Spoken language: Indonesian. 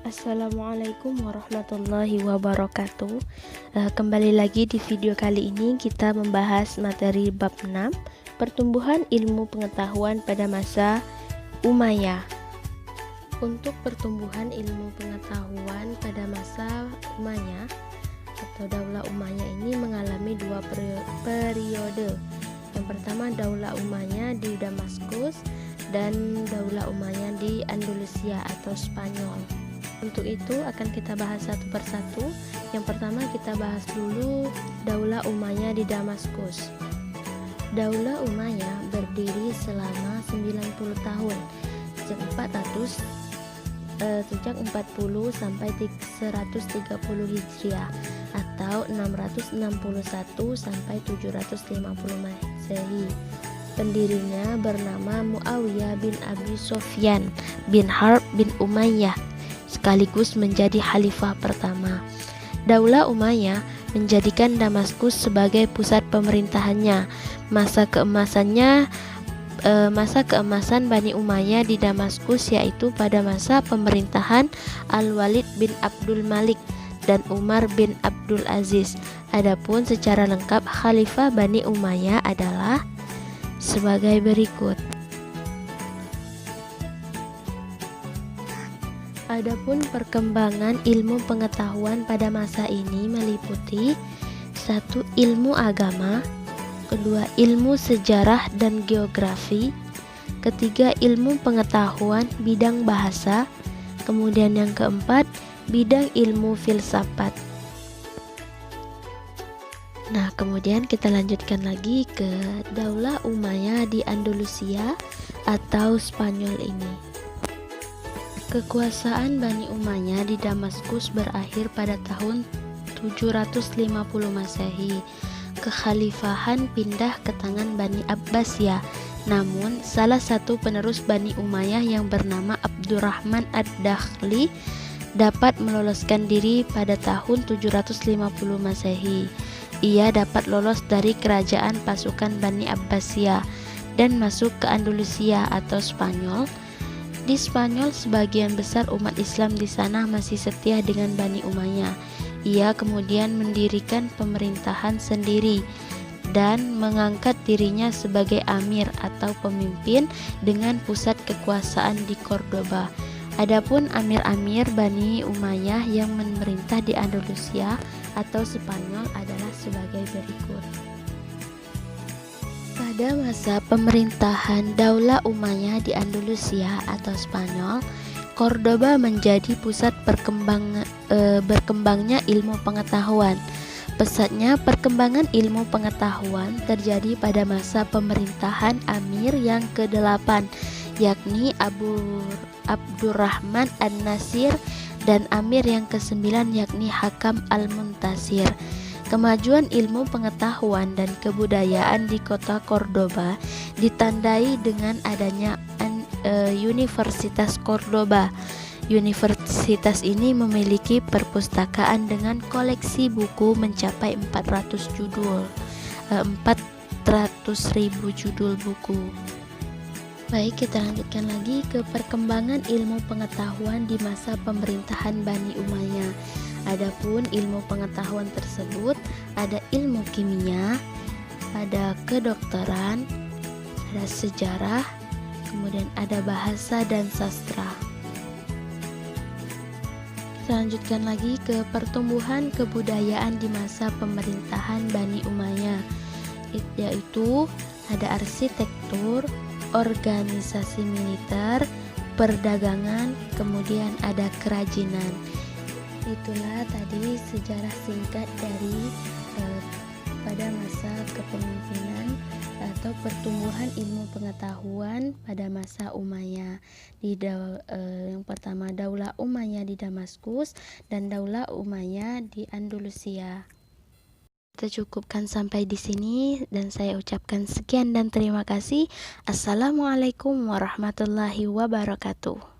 Assalamualaikum warahmatullahi wabarakatuh. Kembali lagi di video kali ini kita membahas materi bab 6, pertumbuhan ilmu pengetahuan pada masa Umayyah. Untuk pertumbuhan ilmu pengetahuan pada masa Umayyah atau Daulah Umayyah ini mengalami dua periode. Yang pertama Daulah Umayyah di Damaskus dan Daulah Umayyah di Andalusia atau Spanyol. Untuk itu akan kita bahas satu persatu. Yang pertama kita bahas dulu Daulah Umayyah di Damaskus. Daulah Umayyah berdiri selama 90 tahun sejak 40 sampai 130 Hijriah atau 661 sampai 750 Masehi. Pendirinya bernama Muawiyah bin Abi Sufyan bin Harb bin Umayyah, sekaligus menjadi khalifah pertama. Daulah Umayyah menjadikan Damaskus sebagai pusat pemerintahannya. Masa keemasan Bani Umayyah di Damaskus yaitu pada masa pemerintahan Al-Walid bin Abdul Malik dan Umar bin Abdul Aziz. Adapun secara lengkap khalifah Bani Umayyah adalah sebagai berikut. Adapun perkembangan ilmu pengetahuan pada masa ini meliputi 1. Ilmu agama, 2. Ilmu sejarah dan geografi, 3. Ilmu pengetahuan bidang bahasa, kemudian yang keempat bidang ilmu filsafat. Nah, kemudian kita lanjutkan lagi ke Daulah Umayyah di Andalusia atau Spanyol ini. Kekuasaan Bani Umayyah di Damaskus berakhir pada tahun 750 Masehi. Kekhalifahan pindah ke tangan Bani Abbasiyah. Namun, salah satu penerus Bani Umayyah yang bernama Abdurrahman ad-Dakhli dapat meloloskan diri pada tahun 750 Masehi. Ia dapat lolos dari kerajaan pasukan Bani Abbasiyah dan masuk ke Andalusia atau Spanyol. Di Spanyol, sebagian besar umat Islam di sana masih setia dengan Bani Umayyah. Ia kemudian mendirikan pemerintahan sendiri dan mengangkat dirinya sebagai amir atau pemimpin dengan pusat kekuasaan di Cordoba. Adapun amir-amir Bani Umayyah yang memerintah di Andalusia atau Spanyol adalah sebagai berikut. Pada masa pemerintahan Daulah Umayyah di Andalusia atau Spanyol, Cordoba menjadi pusat berkembangnya ilmu pengetahuan. Pesatnya perkembangan ilmu pengetahuan terjadi pada masa pemerintahan Amir yang ke-8, yakni Abdurrahman an-Nasir, dan Amir yang ke-9 yakni Hakam al-Muntasir. Kemajuan ilmu pengetahuan dan kebudayaan di kota Cordoba ditandai dengan adanya Universitas Cordoba. Universitas ini memiliki perpustakaan dengan koleksi buku mencapai 400.000 judul buku. Baik, kita lanjutkan lagi ke perkembangan ilmu pengetahuan di masa pemerintahan Bani Umayyah. Adapun ilmu pengetahuan tersebut ada ilmu kimia, ada kedokteran, ada sejarah, kemudian ada bahasa dan sastra. Kita lanjutkan lagi ke pertumbuhan kebudayaan di masa pemerintahan Bani Umayyah, yaitu ada arsitektur, organisasi militer, perdagangan, kemudian ada kerajinan. Itulah tadi sejarah singkat dari pada masa kepemimpinan atau pertumbuhan ilmu pengetahuan pada masa Umayyah. Yang pertama Daulah Umayyah di Damaskus dan Daulah Umayyah di Andalusia. Kita cukupkan sampai di sini dan saya ucapkan sekian dan terima kasih. Assalamualaikum warahmatullahi wabarakatuh.